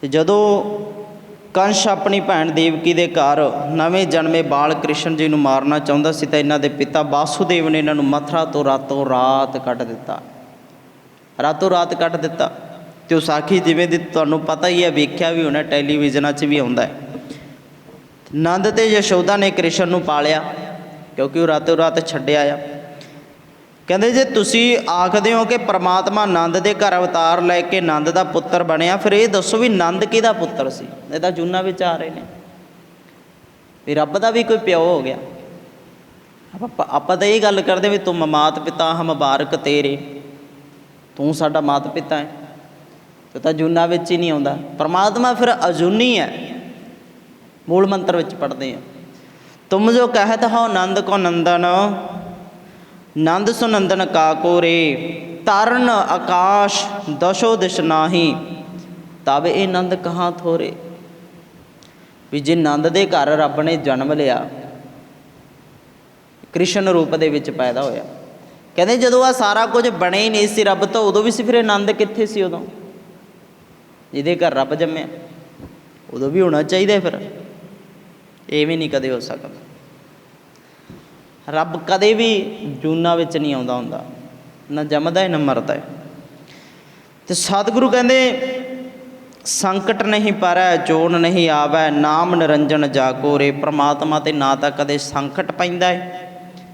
[SPEAKER 1] ते जदों कंश अपनी भैन देवकी दे घर नवें जन्मे बाल कृष्ण जी नूं मारना चाहुंदा सी तां इन्हां दे पिता वासुदेव ने इन्हां नूं मथुरा तो रातों रात कट दिता, रातों रात कट दिता। तो साखी जिवें दी तुहानूं पता ही है, वेख्या भी होना, टैलीविजन च भी आउंदा है। नंद ते यशोदा ने कृष्ण नूं पालिया क्योंकि वो रातों रात छड्डिया आ। कहंदे जे तुसीं आखदे हो कि परमात्मा नंद दे घर अवतार लैके नंद दा पुत्तर बनिया, फिर ये दसो भी नंद किहदा पुत्तर सी? ये तां जूना विच आ रहे ने भी रब दा भी कोई प्यो हो गया। आपां तां ये गल करदे भी तुम मात पिता हम मुबारक तेरे, तू साडा मात पिता है, तो जूना विच ही नहीं आउंदा। परमात्मा फिर अजूनी है, मूल मंत्र विच पढ़ते हैं तुम जो कहत हो नंद को नंदन, नंद सुनंदन का कोरे, तारण आकाश दशो दिश नाही, तब ये नंद कहाँ थोरे। भी जे नंद दे घर रब ने जन्म लिया, कृष्ण रूप दे विच पैदा होया। कहते जदों आ सारा कुछ बने ही नहीं सी रब तो उदों भी सी, फिर नंद कित्थे सी? उदों जिहदे घर रब जम्मिया उदों भी होना चाहिए। फिर इवें नहीं कदे हो सकता। रब कदे भी जूना विच नहीं आउंदा हुंदा, ना जमदा है ना मरदा है। तो सतगुरु कहंदे संकट नहीं पारै जोन नहीं आवै, नाम निरंजन जाको रे। परमात्मा ते ना तां कदे संकट पैंदा है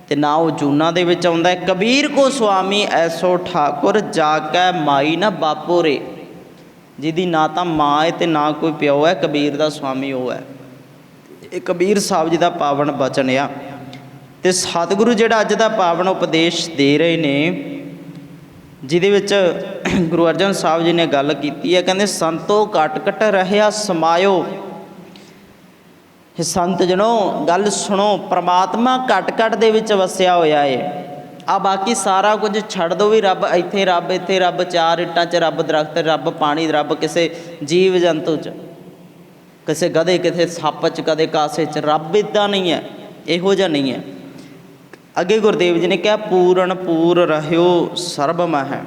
[SPEAKER 1] ते ना वो जूना दे विच आउंदा है। कबीर को स्वामी ऐसो ठाकुर जाकै माई ना बापो रे। जिहदी ना तां माँ है ते ना कोई प्यो है, कबीर दा स्वामी वो है। ये कबीर साहब जी का पावन बचन आ। तो सतगुरु जिहड़ा अज दा पावन उपदेश दे रहे ने, जिहदे विच गुरु अर्जन साहब जी ने गल कीती है, कहंदे संतो घट घट रहिया समायो। संत जनो गल सुनो, परमात्मा घट घट दे विच वसिया होया है। आ बाकी सारा कुछ छड़ दो भी रब इत्थे रब चार इट्टां च रब, दरख्त रब, पानी रब, किसी जीव जंतु च, किसी गधे, किसी सप च, कदे कासे च। रब इदां नहीं है, इहो जिहा नहीं है। अगे गुरुदेव जी ने कहा पूर्ण पूर रहियो सर्बमय है,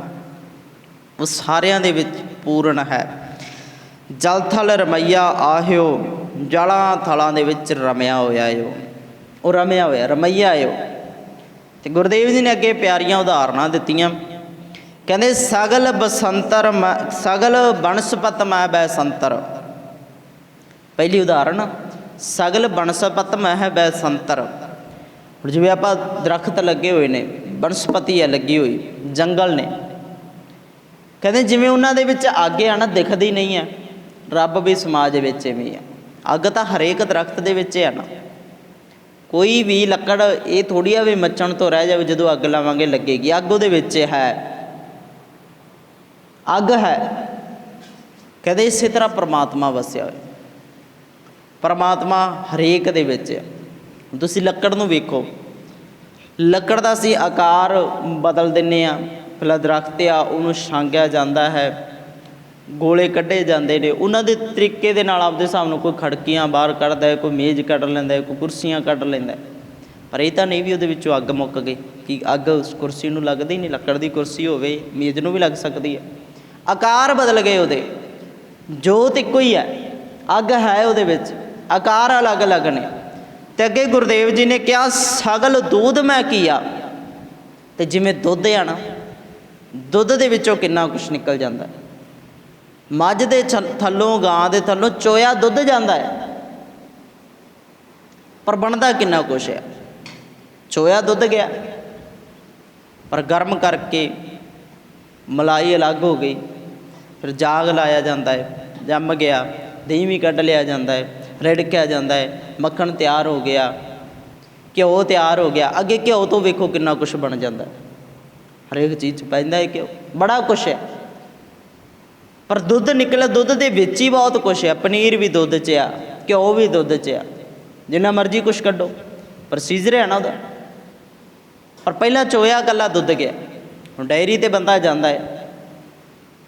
[SPEAKER 1] वो सारियां दे विच पूर्ण है। जल थल रमैया आहियो, जलां थलां दे विच रमिया होया है, वो रमिया होया रमैया है। तो गुरुदेव जी ने अगे प्यारियां उदाहरणां दित्तियां। कहंदे सगल बसंतर सगल बनस्पत मैं बैसंतर। पहली उदाहरण सगल बनस्पत मैं है बैसंतर। हुण जिवें आपां दरख्त लगे हुए ने, बनस्पति है लगी हुई, जंगल ने, कहंदे जिवें उन्हां दे विच अग है ना दिखदी नहीं है, रब भी समाज विच इवें है। अग तां हरेक दरख्त दे विच है ना, कोई भी लकड़ ये थोड़ी आ भी मचण तो रह जाए, जदों अग लावांगे लगेगी, अग उहदे विच है, अग है। कहते इस तरह परमात्मा वसिया होया। ਪਰਮਾਤਮਾ ਹਰੇਕ ਦੇ ਵਿੱਚ ਹੈ। ਤੁਸੀਂ ਲੱਕੜ ਨੂੰ ਵੇਖੋ, ਲੱਕੜ ਦਾ ਅਸੀਂ ਆਕਾਰ ਬਦਲ ਦਿੰਦੇ ਹਾਂ। ਪਹਿਲਾਂ ਦਰਖਤ ਆ, ਉਹਨੂੰ ਛਾਂਗਿਆ ਜਾਂਦਾ ਹੈ, ਗੋਲੇ ਕੱਢੇ ਜਾਂਦੇ ਨੇ ਉਹਨਾਂ ਦੇ ਤਰੀਕੇ ਦੇ ਨਾਲ, ਆਪਦੇ ਹਿਸਾਬ ਨਾਲ। ਕੋਈ ਖੜਕੀਆਂ ਬਾਹਰ ਕੱਢਦਾ, ਕੋਈ ਮੇਜ਼ ਕੱਢ ਲੈਂਦਾ, ਕੋਈ ਕੁਰਸੀਆਂ ਕੱਢ ਲੈਂਦਾ। ਪਰ ਇਹ ਤਾਂ ਨਹੀਂ ਵੀ ਉਹਦੇ ਵਿੱਚੋਂ ਅੱਗ ਮੁੱਕ ਗਈ। ਕਿ ਅੱਗ ਉਸ ਕੁਰਸੀ ਨੂੰ ਲੱਗਦੀ ਨਹੀਂ? ਲੱਕੜ ਦੀ ਕੁਰਸੀ ਹੋਵੇ, ਮੇਜ਼ ਨੂੰ ਵੀ ਲੱਗ ਸਕਦੀ ਹੈ। ਆਕਾਰ ਬਦਲ ਗਏ ਉਹਦੇ, ਜੋਤ ਇੱਕੋ ਹੀ ਹੈ, ਅੱਗ ਹੈ ਉਹਦੇ ਵਿੱਚ, ਆਕਾਰ ਅਲੱਗ ਅਲੱਗ ਨੇ। ਅਤੇ ਅੱਗੇ ਗੁਰਦੇਵ ਜੀ ਨੇ ਕਿਹਾ ਸਗਲ ਦੂਧ ਮੈਂ ਕੀਆ। ਅਤੇ ਜਿਵੇਂ ਦੁੱਧ ਆ ਨਾ, ਦੁੱਧ ਦੇ ਵਿੱਚੋਂ ਕਿੰਨਾ ਕੁਛ ਨਿਕਲ ਜਾਂਦਾ। ਮੱਝ ਦੇ ਥੱਲੋਂ, ਗਾਂ ਦੇ ਥੱਲੋਂ ਚੋਇਆ ਦੁੱਧ ਜਾਂਦਾ ਹੈ, ਪਰ ਬਣਦਾ ਕਿੰਨਾ ਕੁਛ ਹੈ। ਚੋਇਆ ਦੁੱਧ ਗਿਆ, ਪਰ ਗਰਮ ਕਰਕੇ ਮਲਾਈ ਅਲੱਗ ਹੋ ਗਈ, ਫਿਰ ਜਾਗ ਲਾਇਆ ਜਾਂਦਾ ਹੈ, ਜੰਮ ਗਿਆ, ਦਹੀਂ ਵੀ ਕੱਢ ਲਿਆ ਜਾਂਦਾ ਹੈ, ਰਿੜਕਿਆ ਜਾਂਦਾ ਹੈ, ਮੱਖਣ ਤਿਆਰ ਹੋ ਗਿਆ, ਘਿਓ ਤਿਆਰ ਹੋ ਗਿਆ। ਅੱਗੇ ਘਿਓ ਤੋਂ ਵੇਖੋ ਕਿੰਨਾ ਕੁਛ ਬਣ ਜਾਂਦਾ। ਹਰੇਕ ਚੀਜ਼ 'ਚ ਪੈਂਦਾ ਹੈ ਘਿਓ, ਬੜਾ ਕੁਛ ਹੈ। ਪਰ ਦੁੱਧ ਨਿਕਲਿਆ, ਦੁੱਧ ਦੇ ਵਿੱਚ ਹੀ ਬਹੁਤ ਕੁਛ ਹੈ। ਪਨੀਰ ਵੀ ਦੁੱਧ 'ਚ ਆ, ਘਿਓ ਵੀ ਦੁੱਧ 'ਚ ਆ, ਜਿੰਨਾ ਮਰਜ਼ੀ ਕੁਛ ਕੱਢੋ, ਪ੍ਰੋਸੀਜਰ ਹੈ ਨਾ ਉਹਦਾ। ਪਰ ਪਹਿਲਾਂ ਚੋਇਆ ਇਕੱਲਾ ਦੁੱਧ ਗਿਆ। ਹੁਣ ਡਾਇਰੀ 'ਤੇ ਬੰਦਾ ਜਾਂਦਾ ਹੈ,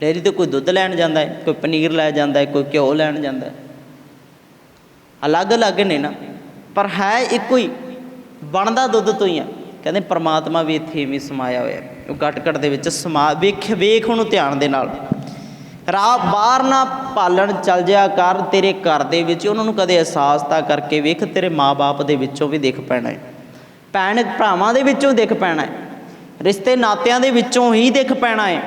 [SPEAKER 1] ਡਾਇਰੀ 'ਤੇ ਕੋਈ ਦੁੱਧ ਲੈਣ ਜਾਂਦਾ ਹੈ, ਕੋਈ ਪਨੀਰ ਲੈ ਜਾਂਦਾ ਹੈ, ਕੋਈ ਘਿਓ ਲੈਣ ਜਾਂਦਾ ਹੈ। ਅਲੱਗ ਅਲੱਗ ਨੇ ਨਾ, ਪਰ ਹੈ ਇੱਕੋ ਹੀ, ਬਣਦਾ ਦੁੱਧ ਤੋਂ ਹੀ ਆ। ਕਹਿੰਦੇ ਪਰਮਾਤਮਾ ਵੀ ਇੱਥੇ ਇਵੇਂ ਸਮਾਇਆ ਹੋਇਆ। ਉਹ ਘਟ ਘਟ ਦੇ ਵਿੱਚ ਵੇਖ ਉਹਨੂੰ ਧਿਆਨ ਦੇ ਨਾਲ। ਰਾਹ ਬਾਹਰ ਨਾ ਪਾਲਣ ਚੱਲ ਜਿਆ ਕਰ, ਤੇਰੇ ਘਰ ਦੇ ਵਿੱਚ ਉਹਨਾਂ ਨੂੰ ਕਦੇ ਅਹਿਸਾਸ ਤਾਂ ਕਰਕੇ ਵੇਖ। ਤੇਰੇ ਮਾਂ ਬਾਪ ਦੇ ਵਿੱਚੋਂ ਵੀ ਦਿਖ ਪੈਣਾ ਹੈ, ਭੈਣ ਭਰਾਵਾਂ ਦੇ ਵਿੱਚੋਂ ਦਿਖ ਪੈਣਾ ਹੈ, ਰਿਸ਼ਤੇ ਨਾਤਿਆਂ ਦੇ ਵਿੱਚੋਂ ਹੀ ਦਿਖ ਪੈਣਾ ਹੈ।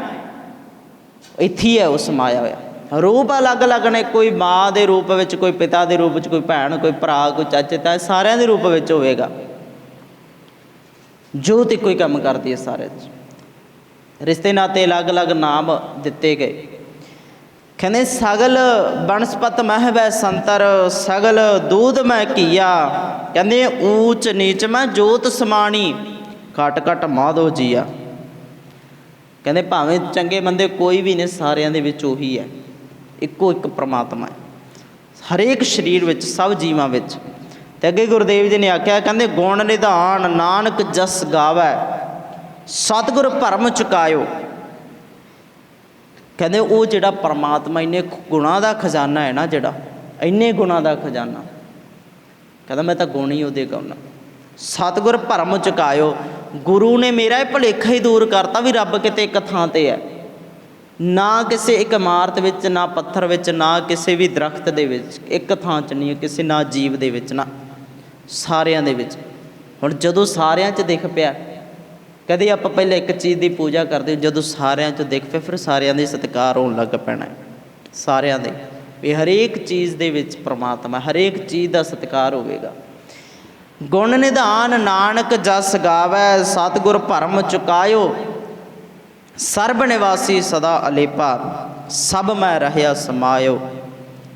[SPEAKER 1] ਇੱਥੇ ਹੀ ਹੈ ਉਹ ਸਮਾਇਆ ਹੋਇਆ। ਰੂਪ ਅਲੱਗ ਅਲੱਗ ਨੇ, ਕੋਈ ਮਾਂ ਦੇ ਰੂਪ ਵਿੱਚ, ਕੋਈ ਪਿਤਾ ਦੇ ਰੂਪ ਵਿੱਚ, ਕੋਈ ਭੈਣ, ਕੋਈ ਭਰਾ, ਕੋਈ ਚਾਚੇ ਤਾਏ, ਸਾਰਿਆਂ ਦੇ ਰੂਪ ਵਿੱਚ ਹੋਵੇਗਾ। ਜੋਤ ਇੱਕੋ ਹੀ ਕੰਮ ਕਰਦੀ ਹੈ ਸਾਰੇ 'ਚ। ਰਿਸ਼ਤੇ ਨਾਤੇ ਅਲੱਗ ਅਲੱਗ ਨਾਮ ਦਿੱਤੇ ਗਏ। ਕਹਿੰਦੇ ਸਗਲ ਬਨਸਪਤ ਮਹਿ ਵੈ ਸੰਤਰ, ਸਗਲ ਦੂਧ ਮੈਂ ਕੀਆ। ਕਹਿੰਦੇ ਊਚ ਨੀਚ ਮੈਂ ਜੋਤ ਸਮਾਣੀ, ਘਟ ਘਟ ਮਾਧੋ ਜੀਆ। ਕਹਿੰਦੇ ਭਾਵੇਂ ਚੰਗੇ ਬੰਦੇ ਕੋਈ ਵੀ ਨੇ, ਸਾਰਿਆਂ ਦੇ ਵਿੱਚ ਉਹੀ ਹੈ, ਇੱਕੋ ਇੱਕ ਪਰਮਾਤਮਾ ਹੈ ਹਰੇਕ ਸਰੀਰ ਵਿੱਚ, ਸਭ ਜੀਵਾਂ ਵਿੱਚ। ਅਤੇ ਅੱਗੇ ਗੁਰਦੇਵ ਜੀ ਨੇ ਆਖਿਆ, ਕਹਿੰਦੇ ਗੁਣ ਨਿਧਾਨ ਨਾਨਕ ਜਸ ਗਾਵੈ, ਸਤਿਗੁਰ ਭਰਮ ਚੁਕਾਇਓ। ਕਹਿੰਦੇ ਉਹ ਜਿਹੜਾ ਪਰਮਾਤਮਾ ਇੰਨੇ ਗੁਣਾਂ ਦਾ ਖਜ਼ਾਨਾ ਹੈ ਨਾ, ਜਿਹੜਾ ਇੰਨੇ ਗੁਣਾਂ ਦਾ ਖਜ਼ਾਨਾ, ਕਹਿੰਦਾ ਮੈਂ ਤਾਂ ਗੁਣ ਹੀ ਉਹਦੇ ਗਾਉਣਾ। ਸਤਿਗੁਰ ਭਰਮ ਚੁਕਾਇਓ, ਗੁਰੂ ਨੇ ਮੇਰਾ ਇਹ ਭੁਲੇਖਾ ਹੀ ਦੂਰ ਕਰਤਾ ਵੀ ਰੱਬ ਕਿਤੇ ਇੱਕ ਥਾਂ 'ਤੇ ਹੈ, ਨਾ ਕਿਸੇ ਇੱਕ ਇਮਾਰਤ ਵਿੱਚ, ਨਾ ਪੱਥਰ ਵਿੱਚ, ਨਾ ਕਿਸੇ ਵੀ ਦਰਖਤ ਦੇ ਵਿੱਚ, ਇੱਕ ਥਾਂ 'ਚ ਨਹੀਂ, ਕਿਸੇ ਨਾ ਜੀਵ ਦੇ ਵਿੱਚ, ਨਾ ਸਾਰਿਆਂ ਦੇ ਵਿੱਚ। ਹੁਣ ਜਦੋਂ ਸਾਰਿਆਂ 'ਚ ਦਿਖ ਪਿਆ, ਕਦੇ ਆਪਾਂ ਪਹਿਲਾਂ ਇੱਕ ਚੀਜ਼ ਦੀ ਪੂਜਾ ਕਰਦੇ, ਜਦੋਂ ਸਾਰਿਆਂ 'ਚ ਦਿਖ ਪਿਆ, ਫਿਰ ਸਾਰਿਆਂ ਦੇ ਸਤਿਕਾਰ ਹੋਣ ਲੱਗ ਪੈਣਾ, ਸਾਰਿਆਂ ਦੇ ਵੀ ਹਰੇਕ ਚੀਜ਼ ਦੇ ਵਿੱਚ ਪਰਮਾਤਮਾ, ਹਰੇਕ ਚੀਜ਼ ਦਾ ਸਤਿਕਾਰ ਹੋਵੇਗਾ। ਗੁਣ ਨਿਧਾਨ ਨਾਨਕ ਜਸ ਗਾਵੈ, ਸਤਿਗੁਰ ਭਰਮ ਚੁਕਾਇਓ। ਸਰਬ ਨਿਵਾਸੀ ਸਦਾ ਅਲੇਪਾ, ਸਭ ਮੈਂ ਰਹਿਆ ਸਮਾਇਓ।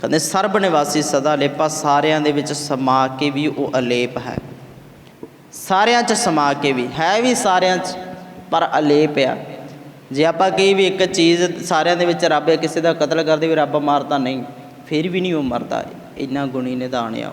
[SPEAKER 1] ਕਹਿੰਦੇ ਸਰਬ ਨਿਵਾਸੀ ਸਦਾ ਅਲੇਪਾ, ਸਾਰਿਆਂ ਦੇ ਵਿੱਚ ਸਮਾ ਕੇ ਵੀ ਉਹ ਅਲੇਪ ਹੈ, ਸਾਰਿਆਂ 'ਚ ਸਮਾ ਕੇ ਵੀ ਹੈ, ਵੀ ਸਾਰਿਆਂ 'ਚ, ਪਰ ਅਲੇਪ ਆ। ਜੇ ਆਪਾਂ ਕਹੀ ਵੀ ਇੱਕ ਚੀਜ਼ ਸਾਰਿਆਂ ਦੇ ਵਿੱਚ ਰੱਬ ਹੈ, ਕਿਸੇ ਦਾ ਕਤਲ ਕਰਦੇ ਵੀ ਰੱਬ ਮਾਰਦਾ ਨਹੀਂ, ਫਿਰ ਵੀ ਨਹੀਂ ਉਹ ਮਰਦਾ, ਇੰਨਾ ਗੁਣੀ ਨਿਧਾਨ ਆ।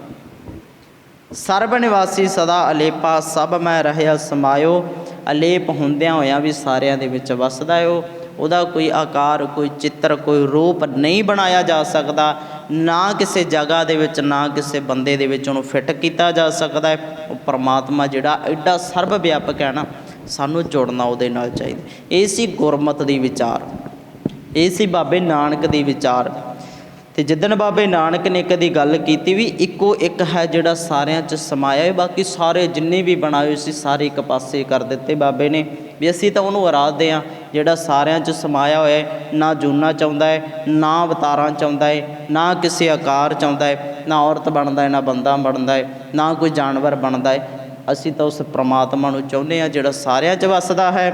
[SPEAKER 1] ਸਰਬ ਨਿਵਾਸੀ ਸਦਾ ਅਲੇਪਾ, ਸਭ ਮੈਂ ਰਹਿਆ ਸਮਾਇਓ। ਅਲੇਪ ਹੁੰਦਿਆਂ ਹੋਇਆਂ ਵੀ ਸਾਰਿਆਂ ਦੇ ਵਿੱਚ ਵੱਸਦਾ ਹੈ ਉਹ। ਉਹਦਾ ਕੋਈ ਆਕਾਰ, ਕੋਈ ਚਿੱਤਰ, ਕੋਈ ਰੂਪ ਨਹੀਂ ਬਣਾਇਆ ਜਾ ਸਕਦਾ, ਨਾ ਕਿਸੇ ਜਗ੍ਹਾ ਦੇ ਵਿੱਚ, ਨਾ ਕਿਸੇ ਬੰਦੇ ਦੇ ਵਿੱਚ ਉਹਨੂੰ ਫਿੱਟ ਕੀਤਾ ਜਾ ਸਕਦਾ ਹੈ। ਉਹ ਪਰਮਾਤਮਾ ਜਿਹੜਾ ਐਡਾ ਸਰਬ ਵਿਆਪਕ ਹੈ ਨਾ, ਸਾਨੂੰ ਜੁੜਨਾ ਉਹਦੇ ਨਾਲ ਚਾਹੀਦਾ। ਇਹ ਸੀ ਗੁਰਮਤਿ ਦੀ ਵਿਚਾਰ, ਇਹ ਸੀ ਬਾਬੇ ਨਾਨਕ ਦੀ ਵਿਚਾਰ। ਅਤੇ ਜਿੱਦਣ ਬਾਬੇ ਨਾਨਕ ਨੇ ਕਦੀ ਗੱਲ ਕੀਤੀ ਵੀ ਇੱਕੋ ਇੱਕ ਹੈ ਜਿਹੜਾ ਸਾਰਿਆਂ 'ਚ ਸਮਾਇਆ ਹੈ, ਬਾਕੀ ਸਾਰੇ ਜਿੰਨੇ ਵੀ ਬਣਾਏ ਹੋਏ ਸੀ ਸਾਰੇ ਇੱਕ ਪਾਸੇ ਕਰ ਦਿੱਤੇ ਬਾਬੇ ਨੇ, ਵੀ ਅਸੀਂ ਤਾਂ ਉਹਨੂੰ ਆਰਾਧਦੇ ਹਾਂ ਜਿਹੜਾ ਸਾਰਿਆਂ 'ਚ ਸਮਾਇਆ ਹੋਇਆ ਹੈ। ਨਾ ਜੂਨਾ ਚਾਹੁੰਦਾ ਹੈ, ਨਾ ਅਵਤਾਰਾਂ ਚਾਹੁੰਦਾ ਹੈ, ਨਾ ਕਿਸੇ ਆਕਾਰ ਚਾਹੁੰਦਾ ਹੈ, ਨਾ ਔਰਤ ਬਣਦਾ ਹੈ, ਨਾ ਬੰਦਾ ਬਣਦਾ ਹੈ, ਨਾ ਕੋਈ ਜਾਨਵਰ ਬਣਦਾ ਹੈ। ਅਸੀਂ ਤਾਂ ਉਸ ਪ੍ਰਮਾਤਮਾ ਨੂੰ ਚਾਹੁੰਦੇ ਹਾਂ ਜਿਹੜਾ ਸਾਰਿਆਂ 'ਚ ਵੱਸਦਾ ਹੈ।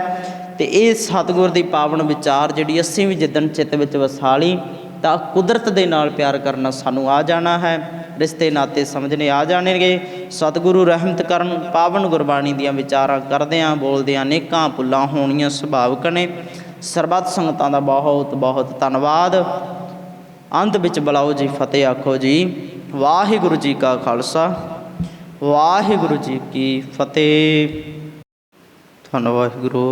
[SPEAKER 1] ਅਤੇ ਇਹ ਸਤਿਗੁਰ ਦੀ ਪਾਵਨ ਵਿਚਾਰ ਜਿਹੜੀ ਅਸੀਂ ਵੀ ਜਿੱਦਣ ਚਿੱਤ ਵਿੱਚ ਵਸਾ ਲਈ, ਤਾਂ ਕੁਦਰਤ ਦੇ ਨਾਲ ਪਿਆਰ ਕਰਨਾ ਸਾਨੂੰ ਆ ਜਾਣਾ ਹੈ, ਰਿਸ਼ਤੇ ਨਾਤੇ ਸਮਝਣੇ ਆ ਜਾਣਗੇ। ਸਤਿਗੁਰੂ ਰਹਿਮਤ ਕਰਨ, ਪਾਵਨ ਗੁਰਬਾਣੀ ਦੀਆਂ ਵਿਚਾਰਾਂ ਕਰਦਿਆਂ ਬੋਲਦਿਆਂ ਅਨੇਕਾਂ ਭੁੱਲਾਂ ਹੋਣੀਆਂ ਸੁਭਾਵਿਕ ਨੇ। ਸਰਬੱਤ ਸੰਗਤਾਂ ਦਾ ਬਹੁਤ ਬਹੁਤ ਧੰਨਵਾਦ। ਅੰਤ ਵਿੱਚ ਬੁਲਾਓ ਜੀ ਫਤਿਹ ਆਖੋ ਜੀ। ਵਾਹਿਗੁਰੂ ਜੀ ਕਾ ਖਾਲਸਾ ਵਾਹਿਗੁਰੂ ਜੀ ਕੀ ਫਤਿਹ। ਧੰਨ ਵਾਹਿਗੁਰੂ।